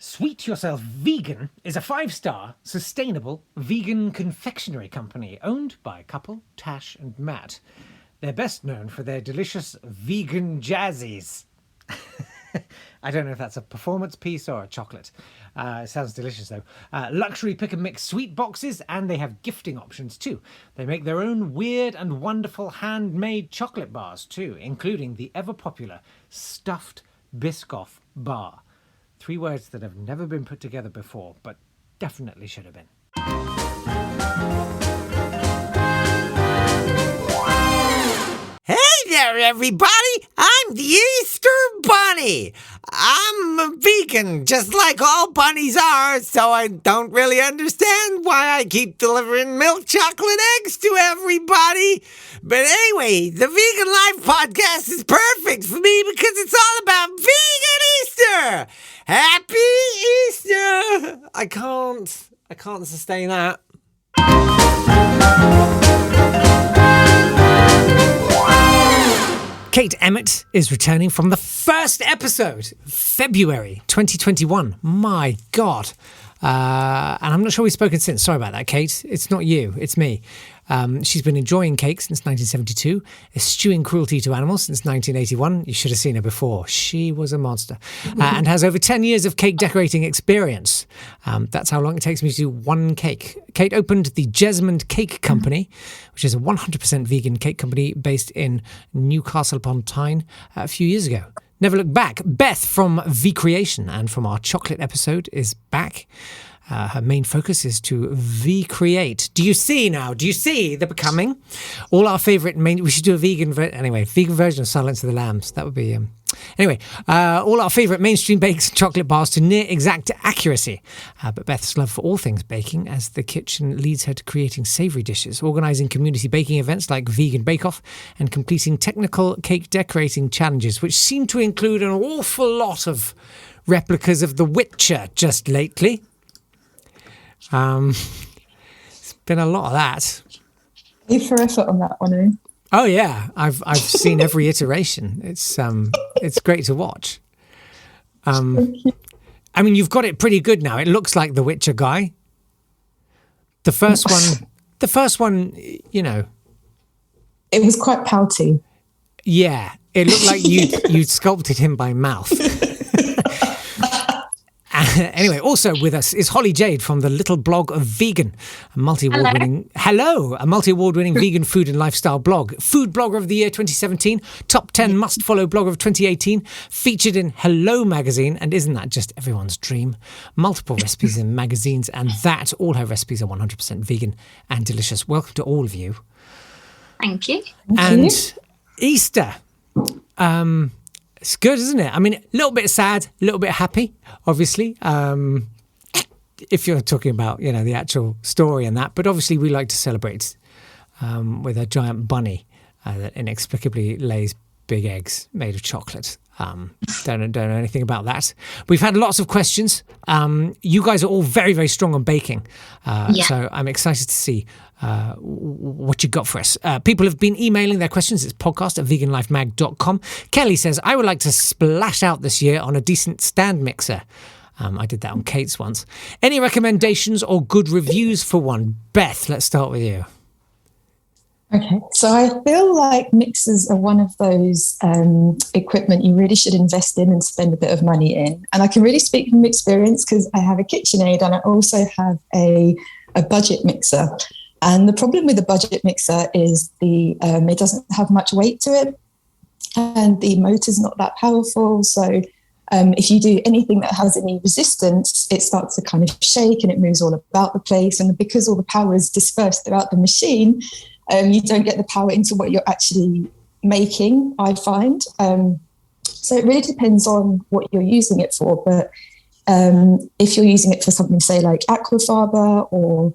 Sweet Yourself Vegan is a 5-star, sustainable vegan confectionery company owned by a couple, Tash and Matt. They're best known for their delicious vegan jazzies. I don't know if that's a performance piece or a chocolate. It sounds delicious, though. Luxury pick and mix sweet boxes, and they have gifting options, too. They make their own weird and wonderful handmade chocolate bars, too, including the ever-popular stuffed Biscoff bar. 3 words that have never been put together before, but definitely should have been. Hey there, everybody! I'm the Easter Bunny! I'm a vegan, just like all bunnies are, so I don't really understand why I keep delivering milk chocolate eggs to everybody. But anyway, the Vegan Life podcast is perfect for me because it's all about vegan Easter! Happy Easter! I can't sustain that. Kate Emmett is returning from the first episode, February 2021. My God. And I'm not sure we've spoken since. Sorry about that, Kate. It's not you, it's me. She's been enjoying cake since 1972, eschewing cruelty to animals since 1981. You should have seen her before. She was a monster. And has over 10 years of cake decorating experience. That's how long it takes me to do one cake. Kate opened the Jesmond Cake Company, which is a 100% vegan cake company based in Newcastle upon Tyne a few years ago. Never look back. Beth from Vecreation and from our chocolate episode is back. Her main focus is to Vecreate. Do you see now? Do you see the becoming? All our favourite we should do a vegan version of Silence of the Lambs. That would be all our favourite mainstream bakes and chocolate bars to near exact accuracy. But Beth's love for all things baking as the kitchen leads her to creating savoury dishes, organising community baking events like Vegan Bake Off, and completing technical cake decorating challenges, which seem to include an awful lot of replicas of The Witcher just lately. It's been a lot of that. You for effort on that one, eh? Oh yeah, I've seen every iteration. It's great to watch. I mean, you've got it pretty good now. It looks like the Witcher guy. The first one, you know, it was quite pouty. Yeah, it looked like you'd sculpted him by mouth. Anyway, also with us is Holly Jade from the Little Blog of Vegan, a multi-award-winning vegan food and lifestyle blog, Food Blogger of the Year 2017, top 10 must-follow blogger of 2018, featured in Hello magazine, and isn't that just everyone's dream? Multiple recipes in magazines, and all her recipes are 100% vegan and delicious. Welcome to all of you. Thank you. And Easter. It's good, isn't it? I mean, a little bit sad, a little bit happy, obviously, if you're talking about, you know, the actual story and that. But obviously we like to celebrate with a giant bunny that inexplicably lays big eggs made of chocolate. Don't know anything about that. We've had lots of questions. You guys are all very, very strong on baking. So I'm excited to see what you got for us. People have been emailing their questions. It's podcast@veganlifemag.com. Kelly says, I would like to splash out this year on a decent stand mixer. I did that on Kate's once. Any recommendations or good reviews for one? Beth, let's start with you. Okay, so I feel like mixers are one of those equipment you really should invest in and spend a bit of money in. And I can really speak from experience because I have a KitchenAid and I also have a budget mixer. And the problem with the budget mixer is it doesn't have much weight to it and the motor's not that powerful. So if you do anything that has any resistance, it starts to kind of shake and it moves all about the place. And because all the power is dispersed throughout the machine, you don't get the power into what you're actually making, I find. So it really depends on what you're using it for. But if you're using it for something, say, like aquafaba or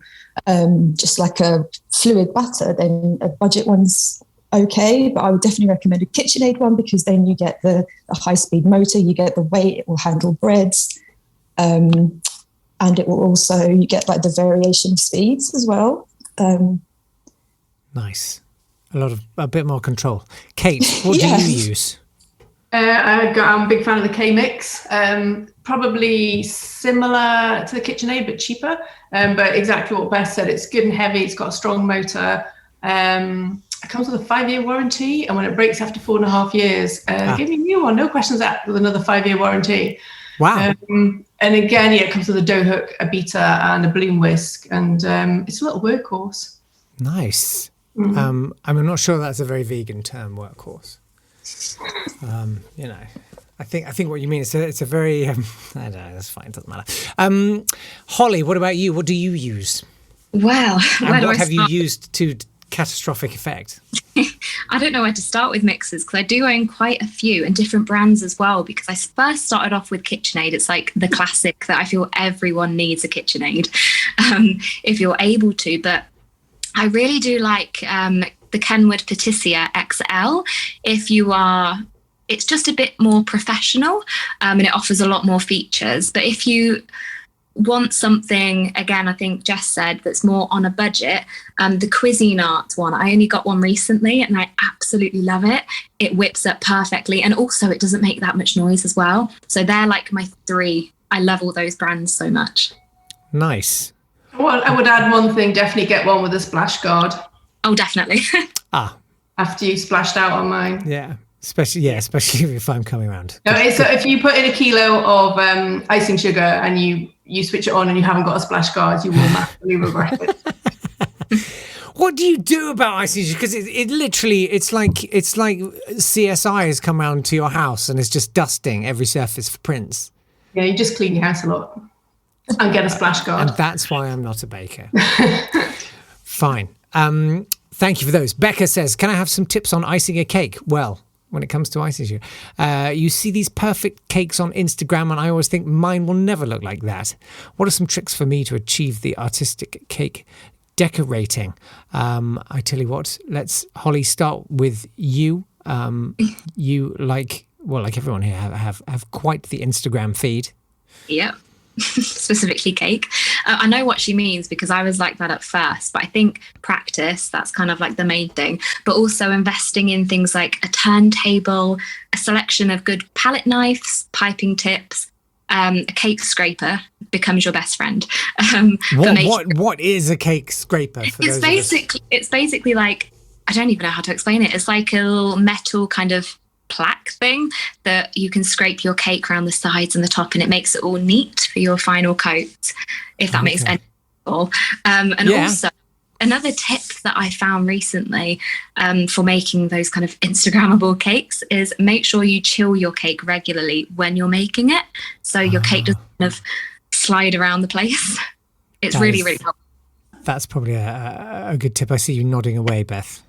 just like a fluid butter, then a budget one's okay. But I would definitely recommend a KitchenAid one because then you get the high-speed motor, you get the weight, it will handle breads. And it will also, you get like the variation of speeds as well. Nice. A bit more control. Kate, what do you use? I'm a big fan of the K-Mix. Probably similar to the KitchenAid, but cheaper. But exactly what Beth said, it's good and heavy. It's got a strong motor. It comes with a 5-year warranty, and when it breaks after 4.5 years, give me a new one. No questions asked, with another 5-year warranty. Wow. And again, it comes with a dough hook, a beater, and a bloom whisk, and it's a little workhorse. Nice. I'm not sure that's a very vegan term, workhorse. I think what you mean is it's a very I don't know, that's fine, doesn't matter. Holly, what about you? What do you use? Well, And what have you used to catastrophic effect? I don't know where to start with mixers, because I do own quite a few and different brands as well, because I first started off with KitchenAid. It's like the classic that I feel everyone needs a KitchenAid if you're able to. But I really do like the Kenwood Patissier XL. It's just a bit more professional and it offers a lot more features. But if you want something, again, I think Jess said, that's more on a budget, the Cuisinart one, I only got one recently and I absolutely love it. It whips up perfectly, and also it doesn't make that much noise as well. So they're like my 3. I love all those brands so much. Nice. Well, I would add one thing, definitely get one with a splash guard. Oh, definitely. After you splashed out on mine. Yeah. Especially if I'm coming around. No, so if you put in a kilo of icing sugar and you switch it on and you haven't got a splash guard, you will massively regret it. What do you do about icing sugar? Because it literally, it's like CSI has come round to your house and is just dusting every surface for prints. Yeah, you just clean your house a lot and get a splash guard. And that's why I'm not a baker. Fine. Thank you for those. Becca says, can I have some tips on icing a cake? Well, when it comes to icing sugar, you see these perfect cakes on Instagram, and I always think mine will never look like that. What are some tricks for me to achieve the artistic cake decorating? I tell you what, let's, Holly, start with you. You like everyone here have quite the Instagram feed. Yep. Specifically cake. I know what she means, because I was like that at first, but I think practice, that's kind of like the main thing, but also investing in things like a turntable, a selection of good palette knives, piping tips, a cake scraper becomes your best friend. What is a cake scraper? It's basically like, I don't even know how to explain it. It's like a little metal kind of plaque thing that you can scrape your cake around the sides and the top, and it makes it all neat for your final coat, if that makes any sense. Also, another tip that I found recently for making those kind of Instagrammable cakes is make sure you chill your cake regularly when you're making it, so your cake doesn't kind of slide around the place. It's really helpful. That's probably a good tip. I see you nodding away, Beth.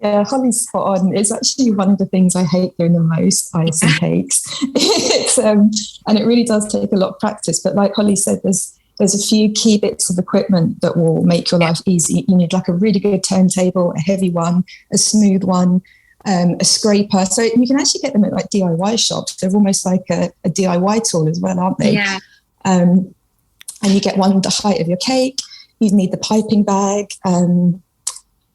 Yeah, Holly's spot on. It's actually one of the things I hate doing the most, icing cakes. And it really does take a lot of practice. But like Holly said, there's a few key bits of equipment that will make your life easy. You need like a really good turntable, a heavy one, a smooth one, a scraper. So you can actually get them at like DIY shops. They're almost like a DIY tool as well, aren't they? Yeah. And you get one the height of your cake. You need the piping bag.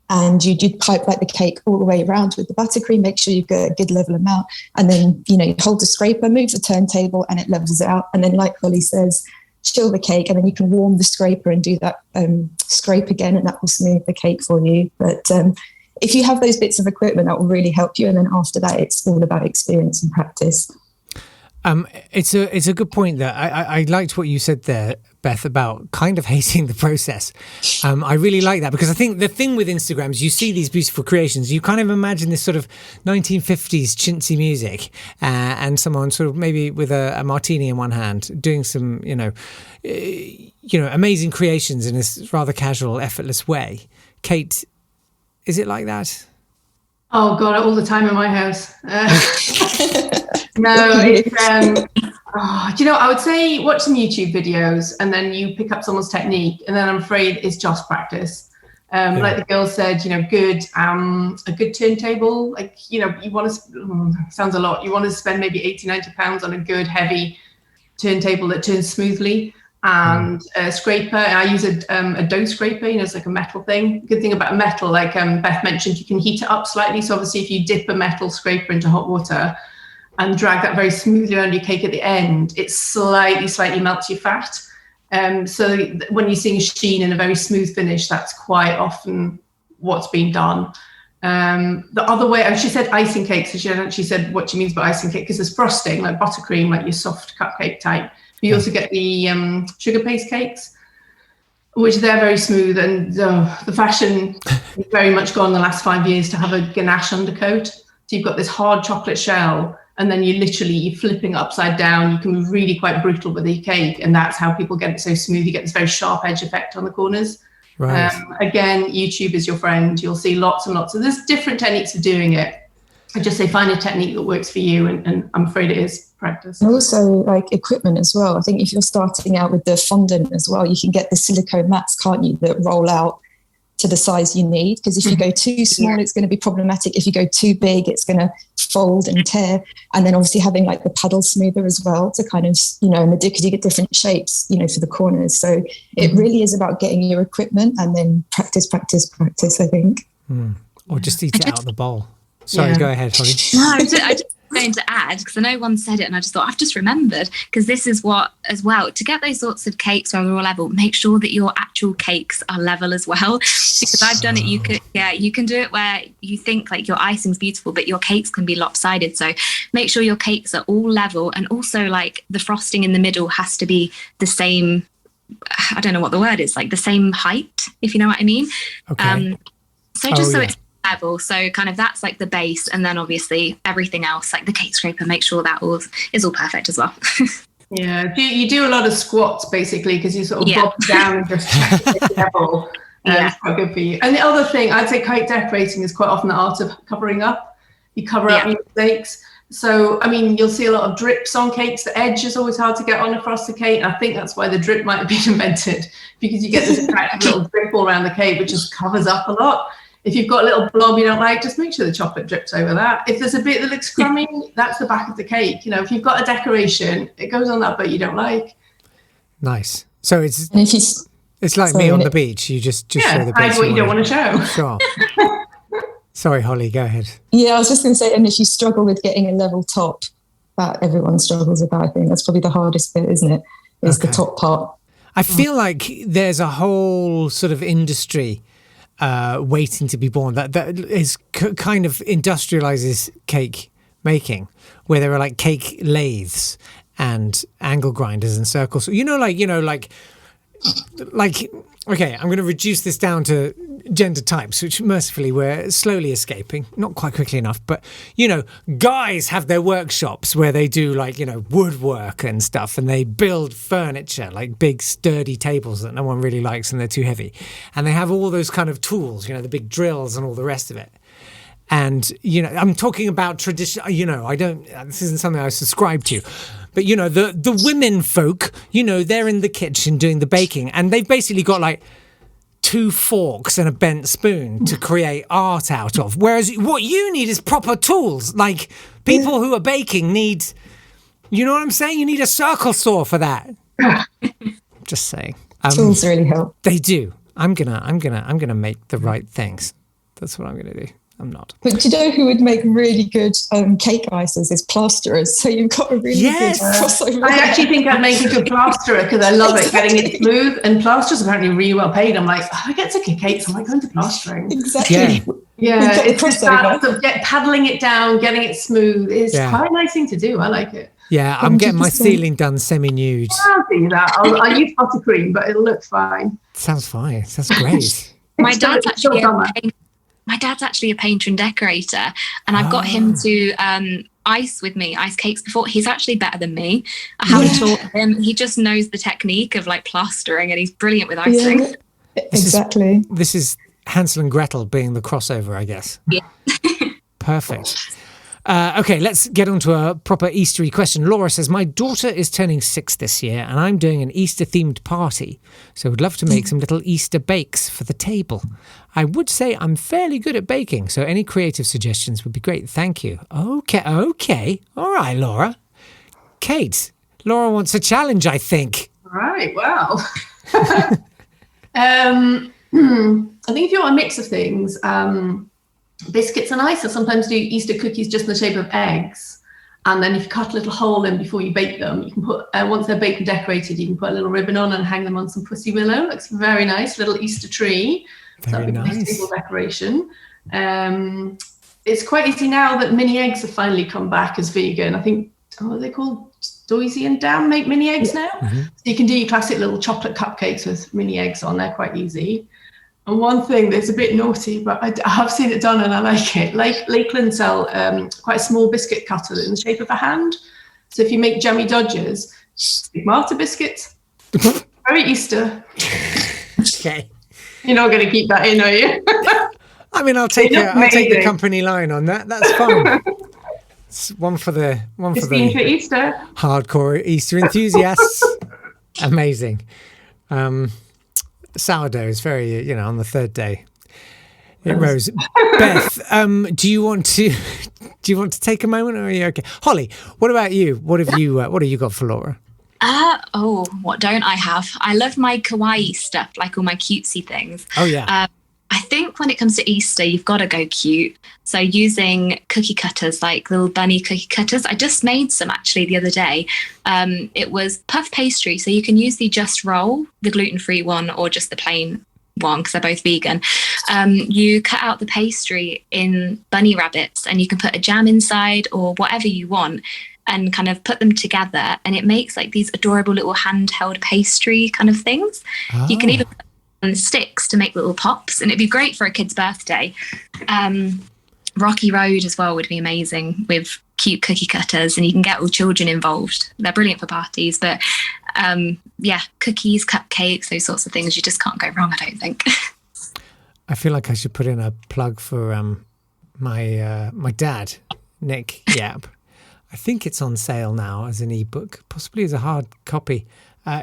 And you pipe like the cake all the way around with the buttercream, make sure you've got a good level amount. And then, you hold the scraper, move the turntable, and it levels it out. And then, like Holly says, chill the cake, and then you can warm the scraper and do that scrape again, and that will smooth the cake for you. But if you have those bits of equipment, that will really help you. And then after that, it's all about experience and practice. It's a good point there. I liked what you said there, Beth, about kind of hating the process. I really like that, because I think the thing with Instagram is you see these beautiful creations, you kind of imagine this sort of 1950s chintzy music and someone sort of maybe with a martini in one hand doing some, amazing creations in this rather casual, effortless way. Kate, is it like that? Oh God, all the time in my house. No, it's, I would say watch some YouTube videos and then you pick up someone's technique, and then I'm afraid it's just practice. Like the girl said, a good turntable, like, you want to, sounds a lot. You want to spend maybe 80, 90 pounds on a good heavy turntable that turns smoothly. and a scraper. And I use a dough scraper, it's like a metal thing. Good thing about a metal, like Beth mentioned, you can heat it up slightly. So obviously if you dip a metal scraper into hot water and drag that very smoothly around your cake at the end, it slightly melts your fat. So when you're seeing a sheen and a very smooth finish, that's quite often what's being done. The other way, she said icing cake, so she actually said what she means by icing cake, because there's frosting, like buttercream, like your soft cupcake type. But you also get the sugar paste cakes, which they're very smooth, and the fashion has very much gone the last 5 years to have a ganache undercoat. So you've got this hard chocolate shell, and then you're flipping it upside down. You can be really quite brutal with the cake, and that's how people get it so smooth. You get this very sharp edge effect on the corners. Right. Again, YouTube is your friend. You'll see lots and lots of, there's different techniques of doing it. I just say find a technique that works for you, and I'm afraid it is practice. And also like equipment as well. I think if you're starting out with the fondant as well, you can get the silicone mats, can't you, that roll out to the size you need, because if you go too small, it's going to be problematic. If you go too big, it's going to fold and tear. And then obviously having like the paddle smoother as well to kind of, because you get different shapes, for the corners. So it really is about getting your equipment and then practice, I think. Or just eat it out of the bowl. Sorry, go ahead, Holly. No, I just going to add, because I know one said it and I just thought, I've just remembered, because this is what, as well, to get those sorts of cakes where they're all level, make sure that your actual cakes are level as well. Because I've done it, you can do it where you think like your icing's beautiful, but your cakes can be lopsided. So make sure your cakes are all level, and also like the frosting in the middle has to be the same, I don't know what the word is, like the same height, if you know what I mean. Okay. So it's level, so kind of that's like the base, and then obviously everything else like the cake scraper, make sure that is all perfect as well. You do a lot of squats basically, because you sort of bob down and just check the level. It's quite good for you. And the other thing I'd say, cake decorating is quite often the art of covering up. You cover up your mistakes. So I mean, you'll see a lot of drips on cakes. The edge is always hard to get on across the cake, and I think that's why the drip might have been invented, because you get this attractive little drip all around the cake which just covers up a lot. If you've got a little blob you don't like, just make sure the chocolate drips over that. If there's a bit that looks crummy, that's the back of the cake. If you've got a decoration, it goes on that bit you don't like. Nice. So it's like me on the beach. You just show the bits hide what you don't want to show. Sure. Sorry, Holly, go ahead. Yeah, I was just going to say, and if you struggle with getting a level top, that everyone struggles with that, I think that's probably the hardest bit, isn't it? Is the top part. I feel like there's a whole sort of industry waiting to be born that is kind of industrializes cake making, where there are like cake lathes and angle grinders and circles. Okay, I'm going to reduce this down to gender types, which mercifully we're slowly escaping, not quite quickly enough, but guys have their workshops where they do woodwork and stuff, and they build furniture, like big sturdy tables that no one really likes and they're too heavy, and they have all those kind of tools, the big drills and all the rest of it. And I'm talking about tradition, this isn't something I subscribe to, but the women folk, they're in the kitchen doing the baking, and they've basically got like 2 forks and a bent spoon to create art out of. Whereas what you need is proper tools. Like people who are baking need, you know what I'm saying? You need a circle saw for that. Just saying. Tools really help. They do. I'm gonna make the right things. That's what I'm gonna do. I'm not. But do you know who would make really good cake icers is plasterers. So you've got a really good crossover. I actually think I'd make a good plasterer, because I love it, getting it smooth. And plasterers apparently really well paid. I'm like, I get to cakes, I'm like going to plastering. Exactly. Yeah, it's just that sort of paddling it down, getting it smooth is quite a nice thing to do. I like it. Yeah, I'm getting my ceiling done semi-nude. I'll do that. I'll use buttercream, but it'll look fine. Sounds fine. Sounds great. My dad's actually a painter and decorator, and I've got him to ice cakes before. He's actually better than me. I haven't taught him. He just knows the technique of like plastering, and he's brilliant with icing. Yeah, exactly. This is Hansel and Gretel being the crossover, I guess. Yeah. Perfect. Okay, let's get on to a proper Eastery question. Laura says, my daughter is turning 6 this year, and I'm doing an Easter-themed party, so would love to make some little Easter bakes for the table. I would say I'm fairly good at baking, so any creative suggestions would be great. Thank you. Okay. All right, Laura. Kate, Laura wants a challenge, I think. Right. Wow. I think if you want a mix of things, biscuits are nice. I sometimes do Easter cookies just in the shape of eggs. And then if you cut a little hole in before you bake them, you can put, once they're baked and decorated, you can put a little ribbon on and hang them on some pussy willow. Looks very nice, little Easter tree. Very nice. Table decoration. It's quite easy now that mini eggs have finally come back as vegan. I think, what are they called? Doisy and Dam make mini eggs now. Mm-hmm. So you can do your classic little chocolate cupcakes with mini eggs on. They're quite easy. And one thing that's a bit naughty, but I have seen it done and I like it. Lakeland sell quite a small biscuit cutter in the shape of a hand. So if you make jammy dodgers, big Malta biscuits, very Easter. Okay. You're not going to keep that in, are you? I mean, I'll take the company line on that. That's fine. It's one for the Easter. Hardcore Easter enthusiasts. Amazing. Sourdough is very, on the third day it rose. Beth, do you want to take a moment, or are you okay? Holly, what about you? What have you got for Laura? What don't I have? I love my kawaii stuff, like all my cutesy things. Oh yeah. I think when it comes to Easter, you've got to go cute. So using cookie cutters, like little bunny cookie cutters. I just made some actually the other day. It was puff pastry. So you can use the Just Roll, the gluten-free one, or just the plain one, because they're both vegan. You cut out the pastry in bunny rabbits and you can put a jam inside or whatever you want and kind of put them together. And it makes like these adorable little handheld pastry kind of things. Oh. You can even on sticks to make little pops, and it'd be great for a kid's birthday. Rocky Road as well would be amazing with cute cookie cutters, and you can get all children involved. They're brilliant for parties, but cookies, cupcakes, those sorts of things, you just can't go wrong, I don't think. I feel like I should put in a plug for my dad, Nick Yap. I think it's on sale now as an ebook, possibly as a hard copy.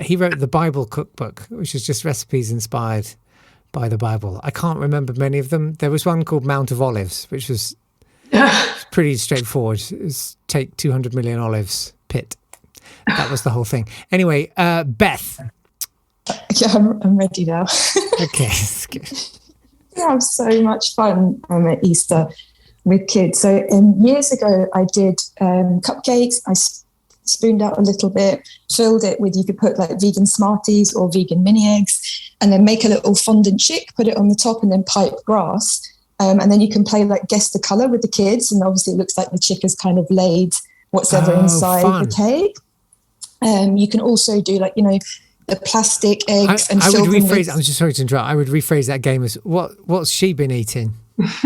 He wrote the Bible cookbook, which is just recipes inspired by the Bible. I can't remember many of them. There was one called Mount of Olives, which was pretty straightforward. It was take 200 million olives, pit. That was the whole thing. Anyway, Beth. Yeah, I'm ready now. Okay, that's good. I have so much fun at Easter with kids. So years ago, I did cupcakes. I spooned out a little bit, filled it with, you could put like vegan Smarties or vegan mini eggs, and then make a little fondant chick, put it on the top, and then pipe grass. And then you can play like guess the color with the kids. And obviously it looks like the chick has kind of laid what's ever inside the cake. You can also do like, the plastic eggs and I would fill them rephrase. with... I'm just sorry to interrupt. I would rephrase that game as what's she been eating? Of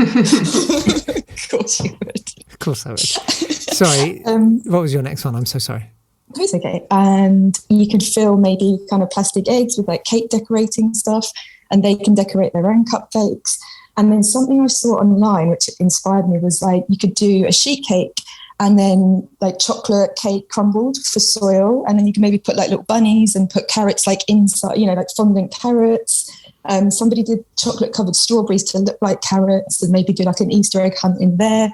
course you would. Of course I would. Sorry. What was your next one? I'm so sorry. It's okay. And you can fill maybe kind of plastic eggs with like cake decorating stuff, and they can decorate their own cupcakes. And then something I saw online which inspired me was like you could do a sheet cake and then like chocolate cake crumbled for soil, and then you can maybe put like little bunnies and put carrots like inside, like fondant carrots. Somebody did chocolate covered strawberries to look like carrots, and maybe do like an Easter egg hunt in there.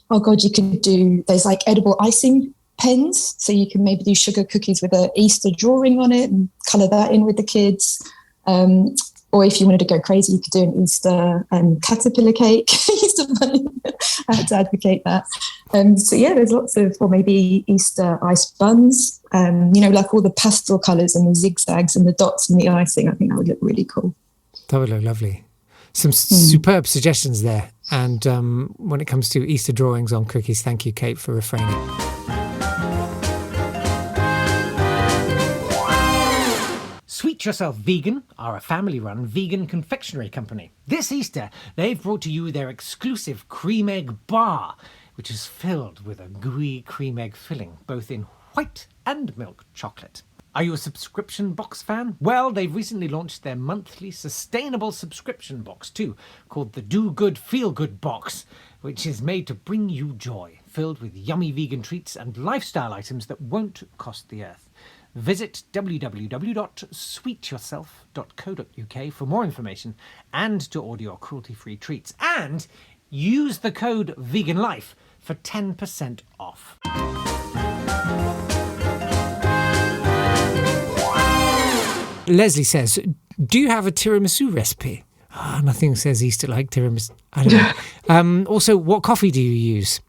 Oh God, you could do, there's like edible icing pens. So you can maybe do sugar cookies with an Easter drawing on it and colour that in with the kids. Or if you wanted to go crazy, you could do an Easter caterpillar cake. Easter bunny. I had to advocate that. There's lots of, or maybe Easter ice buns, like all the pastel colours and the zigzags and the dots and the icing. I think that would look really cool. That would look lovely. Some superb suggestions there. And when it comes to Easter drawings on cookies, thank you, Kate, for refraining. Sweet Yourself Vegan are a family-run vegan confectionery company. This Easter, they've brought to you their exclusive cream egg bar, which is filled with a gooey cream egg filling, both in white and milk chocolate. Are you a subscription box fan? Well, they've recently launched their monthly sustainable subscription box too, called the Do Good Feel Good box, which is made to bring you joy, filled with yummy vegan treats and lifestyle items that won't cost the earth. Visit www.sweetyourself.co.uk for more information and to order your cruelty-free treats. And use the code VEGANLIFE for 10% off. Leslie says, do you have a tiramisu recipe? Nothing says Easter like tiramisu. I don't know. Also, what coffee do you use?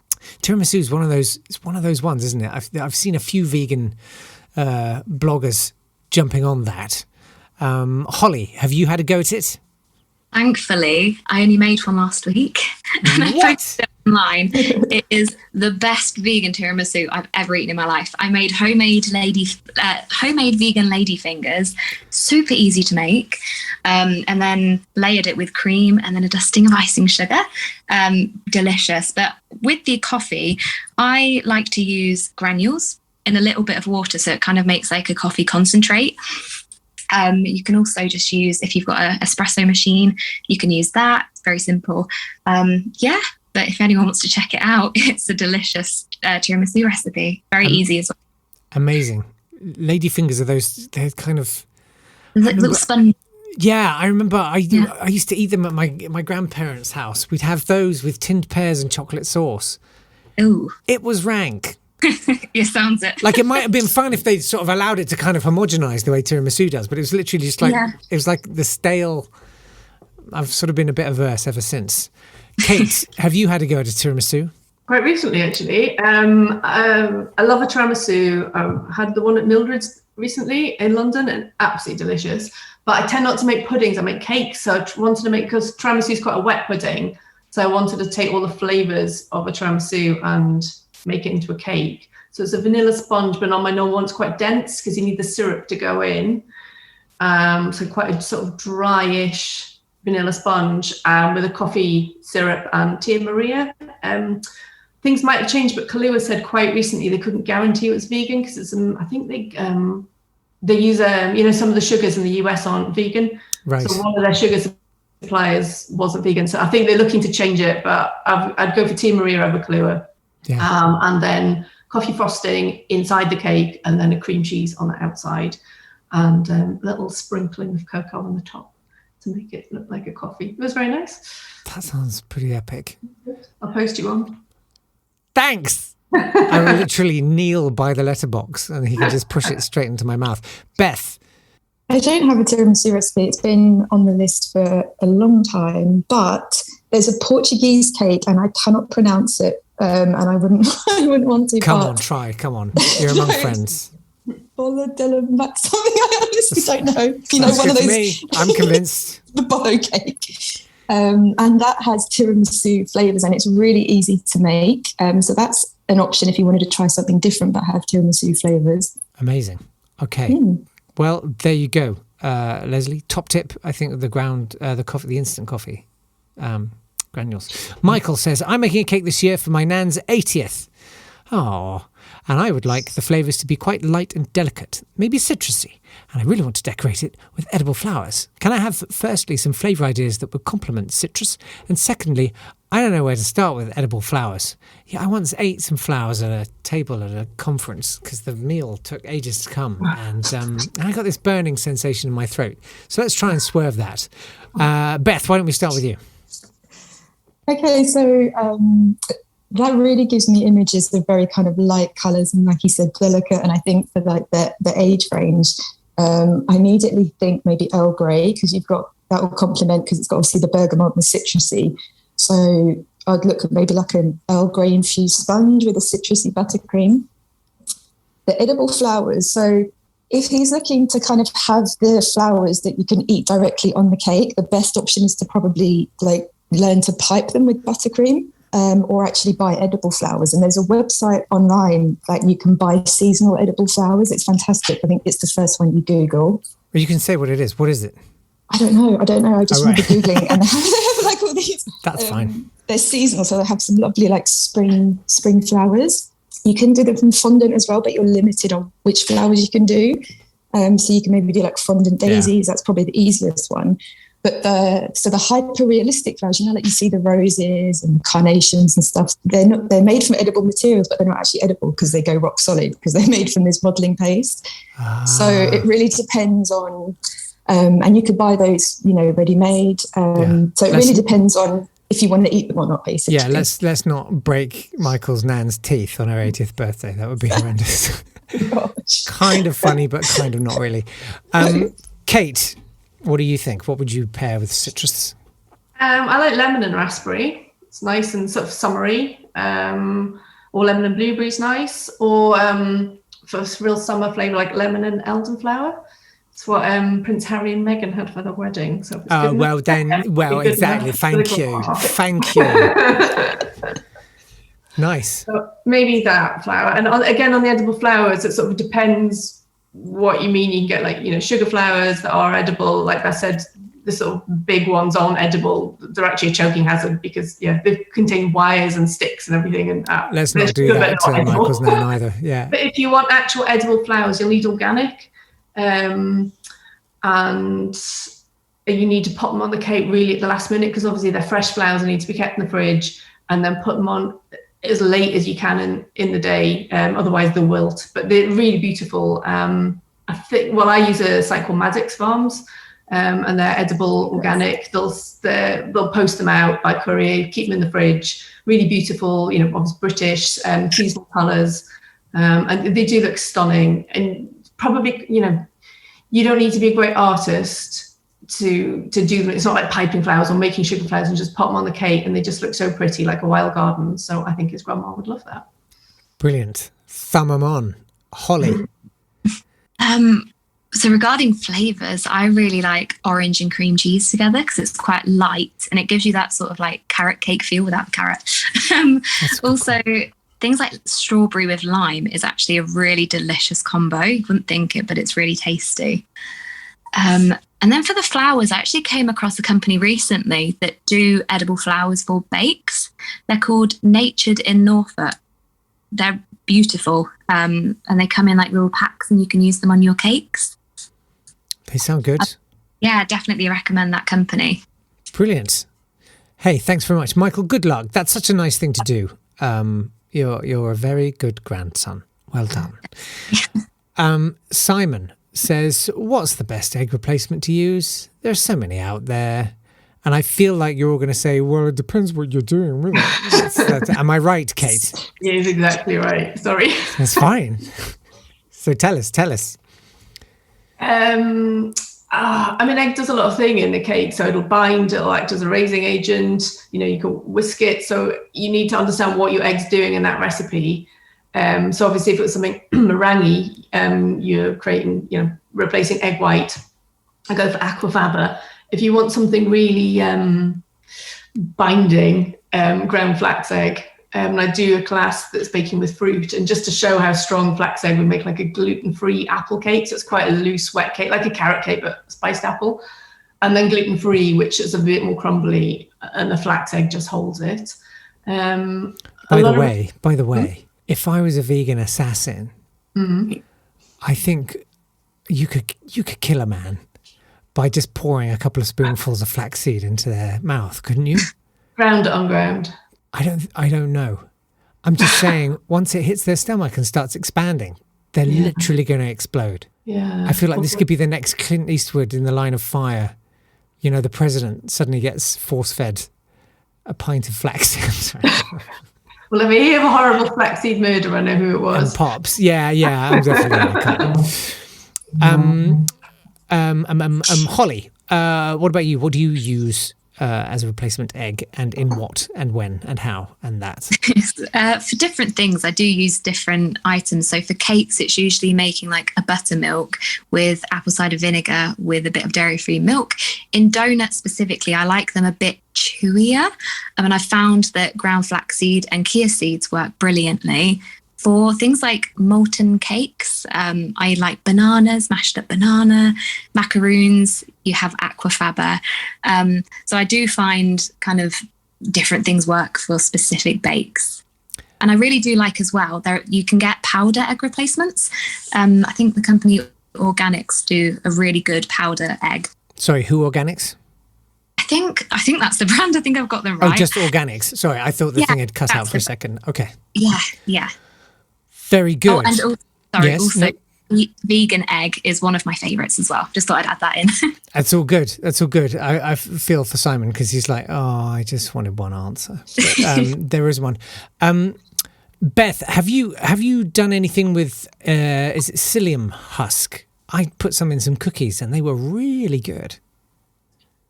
Tiramisu is one of those. It's one of those ones, isn't it? I've seen a few vegan bloggers jumping on that. Holly, have you had a go at it? Thankfully, I only made one last week. And I posted it online. It is the best vegan tiramisu I've ever eaten in my life. I made homemade vegan lady fingers, super easy to make, and then layered it with cream and then a dusting of icing sugar. Delicious. But with the coffee, I like to use granules in a little bit of water, so it kind of makes like a coffee concentrate. You can also just use, if you've got an espresso machine, you can use that. It's very simple. But if anyone wants to check it out, it's a delicious tiramisu recipe. Very easy as well. Amazing. Lady fingers are those, they're kind of... Little sponge. Yeah, I remember I used to eat them at my grandparents' house. We'd have those with tinned pears and chocolate sauce. Ooh. It was rank. Yeah, sounds it. Like, it might have been fun if they sort of allowed it to kind of homogenise the way tiramisu does, but it was literally just like, It was like the stale... I've sort of been a bit averse ever since. Kate, have you had a go at a tiramisu? Quite recently, actually. I love a tiramisu. I had the one at Mildred's recently in London, and absolutely delicious. But I tend not to make puddings. I make cakes. So I wanted to make, because tiramisu is quite a wet pudding, so I wanted to take all the flavours of a tiramisu and make it into a cake. So it's a vanilla sponge, but on my normal one, it's quite dense because you need the syrup to go in. So quite a sort of dryish vanilla sponge with a coffee syrup and Tia Maria. Things might have changed, but Kahlua said quite recently they couldn't guarantee it was vegan because it's I think they use some of the sugars in the US aren't vegan. Right. So one of their sugar suppliers wasn't vegan. So I think they're looking to change it, but I'd go for Tia Maria over Kahlua. Yeah. And then coffee frosting inside the cake, and then a cream cheese on the outside, and a little sprinkling of cocoa on the top to make it look like a coffee. It was very nice. That sounds pretty epic. I'll post you one. Thanks. I will literally kneel by the letterbox and he can just push it straight into my mouth. Beth. I don't have a tiramisu recipe. It's been on the list for a long time, but there's a Portuguese cake and I cannot pronounce it. And I wouldn't want to. Come on, try. Come on. You're among friends. Bola della Mac, something I honestly don't know. Sounds one of those. me. I'm convinced. The bolo cake. And that has tiramisu flavours and it's really easy to make. So that's an option if you wanted to try something different but have tiramisu flavours. Amazing. Okay. Well, there you go. Leslie, top tip, I think, the coffee, the instant coffee. Granules. Michael says, I'm making a cake this year for my nan's 80th. Oh, and I would like the flavours to be quite light and delicate, maybe citrusy, and I really want to decorate it with edible flowers. Can I have, firstly, some flavour ideas that would complement citrus? And secondly, I don't know where to start with edible flowers. Yeah, I once ate some flowers at a table at a conference because the meal took ages to come, and I got this burning sensation in my throat. So let's try and swerve that. Beth, why don't we start with you? Okay, so that really gives me images of very kind of light colours and, like you said, delicate. And I think for like the age range, I immediately think maybe Earl Grey because that will complement because it's got obviously the bergamot and the citrusy. So I'd look at maybe like an Earl Grey infused sponge with a citrusy buttercream. The edible flowers. So if he's looking to kind of have the flowers that you can eat directly on the cake, the best option is to probably like learn to pipe them with buttercream or actually buy edible flowers. And there's a website online that you can buy seasonal edible flowers. It's fantastic. I think it's the first one you Google. Well, you can say what it is. What is it? I don't know. I just remember Googling and they have like all these. That's fine. They're seasonal, so they have some lovely like spring flowers. You can do them from fondant as well, but you're limited on which flowers you can do. So you can maybe do like fondant daisies. That's probably the easiest one. But the hyper realistic flowers, like you see the roses and the carnations and stuff, they're made from edible materials, but they're not actually edible because they go rock solid because they're made from this modelling paste. So it really depends on, and you could buy those, ready made. So it really depends on if you want to eat them or not, basically. Yeah, let's not break Michael's nan's teeth on her 80th birthday. That would be horrendous. Gosh. Kind of funny, but kind of not really. Kate, what do you think? What would you pair with citrus? I like lemon and raspberry. It's nice and sort of summery. Or lemon and blueberry's nice. Or for a real summer flavour, like lemon and elderflower. It's what Prince Harry and Meghan had for their wedding. So exactly. Thank you. Nice. So maybe that flower. And again, on the edible flowers, it sort of depends what you mean. You can get like, sugar flowers that are edible. Like I said, the sort of big ones aren't edible. They're actually a choking hazard because they contain wires and sticks and everything. And let's not do that to Michael's name either. Yeah. But if you want actual edible flowers, you'll need organic. And you need to pop them on the cake really at the last minute because obviously they're fresh flowers and need to be kept in the fridge, and then put them on as late as you can in the day, otherwise they'll wilt. But they're really beautiful. I use a site called Maddox Farms, and they're edible, organic. They'll post them out by courier, keep them in the fridge. Really beautiful, obviously British, seasonal colours, and they do look stunning. And probably, you don't need to be a great artist to do them. It's not like piping flowers or making sugar flowers and just pop them on the cake and they just look so pretty, like a wild garden. So I think his grandma would love that. Brilliant. Thumb 'em on. Holly. So regarding flavours, I really like orange and cream cheese together because it's quite light and it gives you that sort of like carrot cake feel without the carrot. Also, things like strawberry with lime is actually a really delicious combo. You wouldn't think it, but it's really tasty. And then for the flowers, I actually came across a company recently that do edible flowers for bakes. They're called Natured in Norfolk. They're beautiful, and they come in like little packs and you can use them on your cakes. They sound good. Yeah, definitely recommend that company. Brilliant. Hey, thanks very much. Michael, good luck. That's such a nice thing to do. You're a very good grandson. Well done. Simon says, what's the best egg replacement to use? There's so many out there. And I feel like you're all going to say, well, it depends what you're doing with it. Am I right, Kate? Yes, exactly right. Sorry. That's fine. So tell us. Egg does a lot of thing in the cake. So it'll bind, it'll act as a raising agent. You can whisk it. So you need to understand what your egg's doing in that recipe. So obviously if it was something meringue, you're creating, replacing egg white. I go for aquafaba. If you want something really binding, ground flax egg. And I do a class that's baking with fruit, and just to show how strong flax egg would make like a gluten-free apple cake. So it's quite a loose, wet cake, like a carrot cake, but spiced apple. And then gluten-free, which is a bit more crumbly, and the flax egg just holds it. By the way, if I was a vegan assassin, I think you could kill a man by just pouring a couple of spoonfuls of flaxseed into their mouth, couldn't you? Ground or unground? I don't know. I'm just saying, once it hits their stomach and starts expanding, they're literally going to explode. Yeah. I feel like this could be the next Clint Eastwood in The Line of Fire. The president suddenly gets force-fed a pint of flaxseed. Well, if I hear of a horrible flaxseed murder, I know who it was. And pops. Yeah, I'm definitely going to cut. Holly, what about you? What do you use as a replacement egg, and in what and when and how and that? For different things, I do use different items. So for cakes, it's usually making like a buttermilk with apple cider vinegar with a bit of dairy-free milk. In donuts specifically, I like them a bit chewier. And I found that ground flaxseed and chia seeds work brilliantly. For things like molten cakes, I like bananas, mashed up banana, macaroons, you have aquafaba. So I do find kind of different things work for specific bakes. And I really do like as well, you can get powder egg replacements. I think the company Organics do a really good powder egg. Sorry, who Organics? I think that's the brand. I think I've got them right. Oh, just Organics. Sorry, I thought the thing had cut out for a second. Okay. Yeah. Very good. Oh, and also, vegan egg is one of my favourites as well. Just thought I'd add that in. That's all good. I feel for Simon because he's like, I just wanted one answer. But, there is one. Beth, have you done anything with is it psyllium husk? I put some in some cookies and they were really good.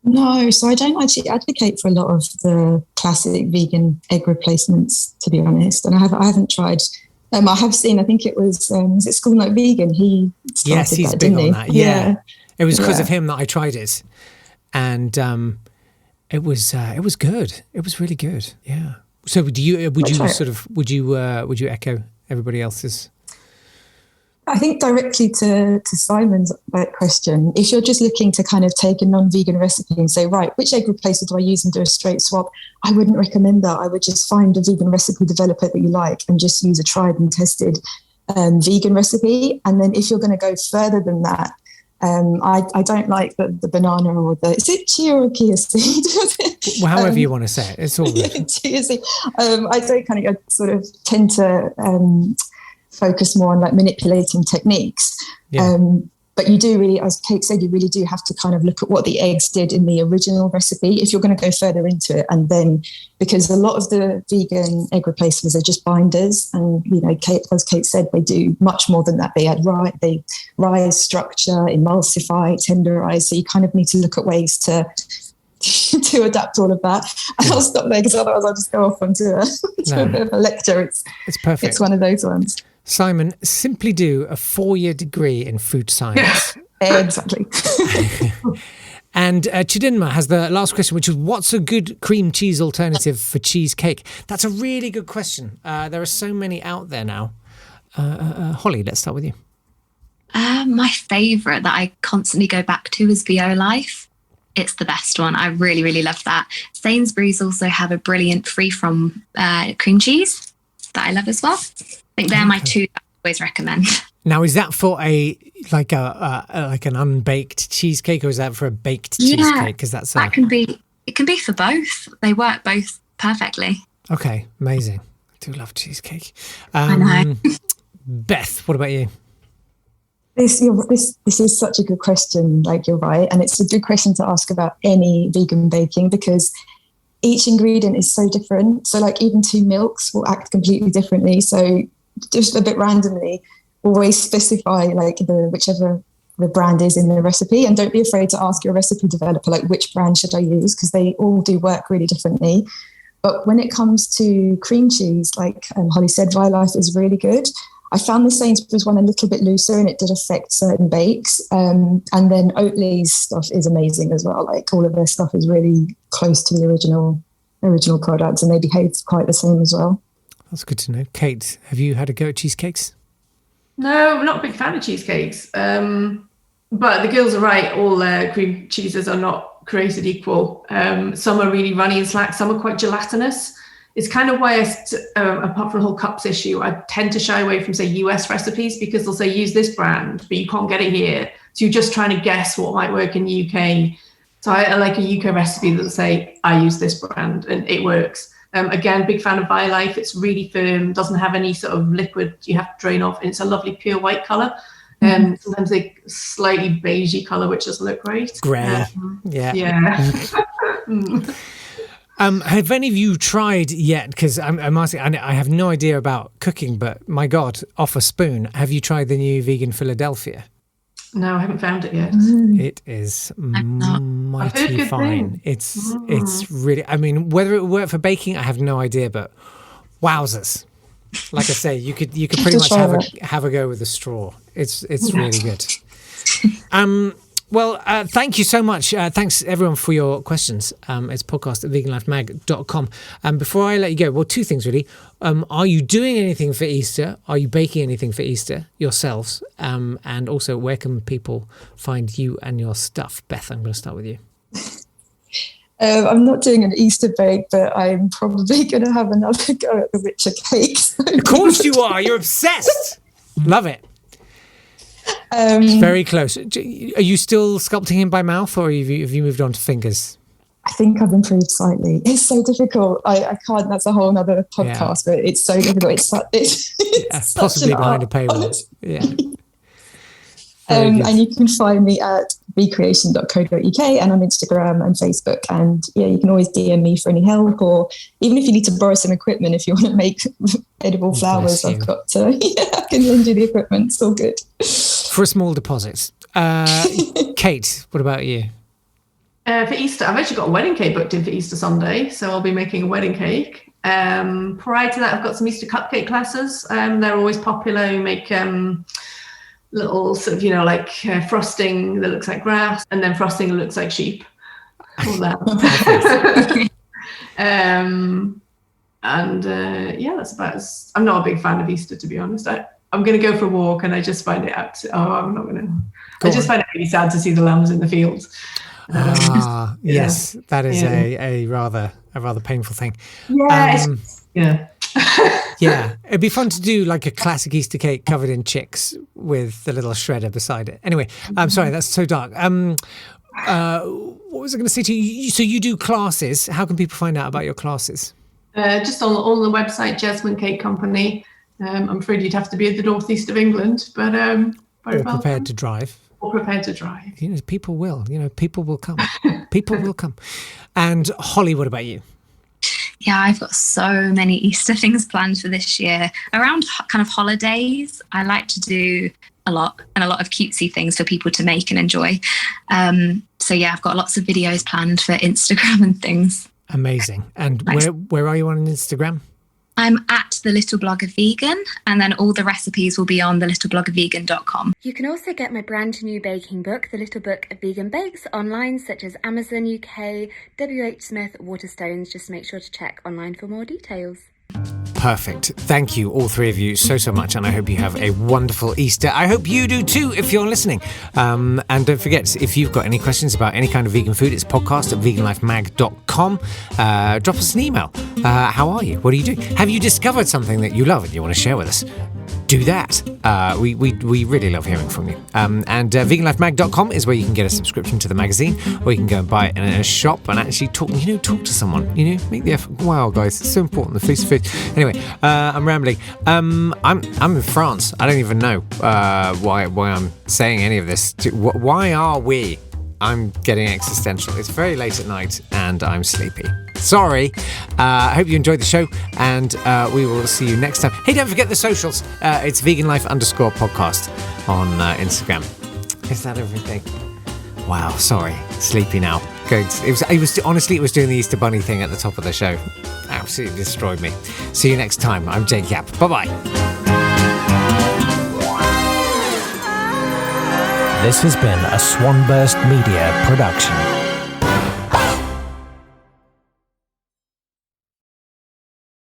No, so I don't actually advocate for a lot of the classic vegan egg replacements, to be honest. And I haven't tried. I have seen, I think it was it School Night Vegan? He started Yes, he's that, big didn't on he? that. Yeah. It was because Yeah. of him that I tried it. And it was good. It was really good. Yeah. So would you echo everybody else's? I think directly to Simon's question, if you're just looking to kind of take a non-vegan recipe and say, right, which egg replacer do I use and do a straight swap? I wouldn't recommend that. I would just find a vegan recipe developer that you like and just use a tried and tested vegan recipe. And then if you're going to go further than that, I don't like the banana or is it chia or chia seed? Well, however you want to say it, it's all good. Chia seed. I don't kind of sort of tend to focus more on like manipulating techniques. Yeah. But you do really, as Kate said, you really do have to kind of look at what the eggs did in the original recipe if you're going to go further into it. And then, because a lot of the vegan egg replacements are just binders, and as Kate said, they do much more than that. They rise structure, emulsify, tenderize. So you kind of need to look at ways to adapt all of that. And I'll stop there because otherwise I'll just go off onto a bit of a lecture. It's perfect. It's one of those ones. Simon, simply do a 4-year degree in food science. Exactly. And Chidinma has the last question, which is, what's a good cream cheese alternative for cheesecake? That's a really good question. There are so many out there now. Holly, let's start with you. My favourite that I constantly go back to is Violife. It's the best one. I really, really love that. Sainsbury's also have a brilliant free from cream cheese that I love as well. I think they're my two that I always recommend. Now, is that for like an unbaked cheesecake, or is that for a baked cheesecake? Because it can be for both. They work both perfectly. Okay, amazing. I do love cheesecake. I know. Beth, what about you? This is such a good question. Like, you're right, and it's a good question to ask about any vegan baking because each ingredient is so different. So, like, even 2 milks will act completely differently. So, just a bit randomly, always specify like whichever the brand is in the recipe, and don't be afraid to ask your recipe developer like which brand should I use, because they all do work really differently. But when it comes to cream cheese, like Holly said, Violife is really good. I found the Sainsbury's one a little bit looser and it did affect certain bakes. And then Oatly's stuff is amazing as well. Like, all of their stuff is really close to the original products, and they behave quite the same as well. That's good to know. Kate, have you had a go at cheesecakes? No, I'm not a big fan of cheesecakes. But the girls are right. All cream cheeses are not created equal. Some are really runny and slack. Some are quite gelatinous. It's kind of why, apart from the whole cups issue, I tend to shy away from, say, US recipes, because they'll say use this brand, but you can't get it here. So you're just trying to guess what might work in the UK. So I like a UK recipe that'll say, I use this brand and it works. Again, big fan of Violife. It's really firm, doesn't have any sort of liquid you have to drain off, and it's a lovely pure white colour. Sometimes a slightly beigey colour, which doesn't look great. Grey. Yeah. Have any of you tried yet? Because I'm asking, I have no idea about cooking, but my God, off a spoon, have you tried the new vegan Philadelphia? No, I haven't found it yet. It is mighty fine. It's really, I mean, whether it would work for baking, I have no idea, but wowzers. Like I say, you could pretty much have a go with a straw. It's really good. Well, thank you so much. Thanks, everyone, for your questions. It's podcast@veganlifemag.com. Before I let you go, well, 2 things, really. Are you doing anything for Easter? Are you baking anything for Easter yourselves? And also, where can people find you and your stuff? Beth, I'm going to start with you. I'm not doing an Easter bake, but I'm probably going to have another go at the richer cakes. Of course you are. You're obsessed. Love it. It's very close. Are you still sculpting him by mouth, or have you moved on to fingers? I think I've improved slightly. It's so difficult. I can't. That's a whole other podcast, but it's so difficult. It's possibly behind a paywall. Yeah. And you can find me at vecreation.co.uk and on Instagram and Facebook. And yeah, you can always DM me for any help, or even if you need to borrow some equipment, if you want to make edible flowers, I can lend you the equipment. It's all good. For a small deposit. Kate, what about you? For Easter, I've actually got a wedding cake booked in for Easter Sunday, so I'll be making a wedding cake. Prior to that, I've got some Easter cupcake classes. They're always popular. You make little sort of, like frosting that looks like grass, and then frosting that looks like sheep. All that. That's about as. I'm not a big fan of Easter, to be honest. I'm going to go for a walk, and I just find it out. I'm not going to. I just find it really sad to see the lambs in the fields. Yes, that is a rather painful thing. Yeah, yeah, it'd be fun to do like a classic Easter cake covered in chicks with the little shredder beside it. Anyway, I'm sorry, that's so dark. What was I going to say to you? So you do classes. How can people find out about your classes? Just on the website, Jesmond Cake Company. I'm afraid you'd have to be at the northeast of England, but prepared to drive. Or prepared to drive. People will. People will come. People will come. And Holly, what about you? Yeah, I've got so many Easter things planned for this year. Around kind of holidays, I like to do a lot of cutesy things for people to make and enjoy. I've got lots of videos planned for Instagram and things. Amazing. And Nice. where are you on Instagram? I'm at The Little Blogger Vegan, and then all the recipes will be on thelittlebloggervegan.com. You can also get my brand new baking book, The Little Book of Vegan Bakes, online, such as Amazon UK, WH Smith, Waterstones. Just make sure to check online for more details. Perfect. Thank you, all three of you, so much. And I hope you have a wonderful Easter. I hope you do too, if you're listening. And don't forget, if you've got any questions about any kind of vegan food, it's podcast@veganlifemag.com. Drop us an email. How are you? What are you doing? Have you discovered something that you love and you want to share with us? Do that. We really love hearing from you. Veganlifemag.com is where you can get a subscription to the magazine, or you can go and buy it in a shop and actually talk to someone. Make the effort. Wow, guys, it's so important. The face-to-face. Anyway, I'm rambling. I'm in France. I don't even know why I'm saying any of this. Why are we? I'm getting existential. It's very late at night and I'm sleepy. Sorry. I hope you enjoyed the show, and we will see you next time. Hey, don't forget the socials. It's veganlife_podcast on Instagram. Is that everything? Wow, sorry. Sleepy now. Good. It was doing the Easter Bunny thing at the top of the show. Absolutely destroyed me. See you next time. I'm Jake Yap. Bye-bye. This has been a Swanburst Media production.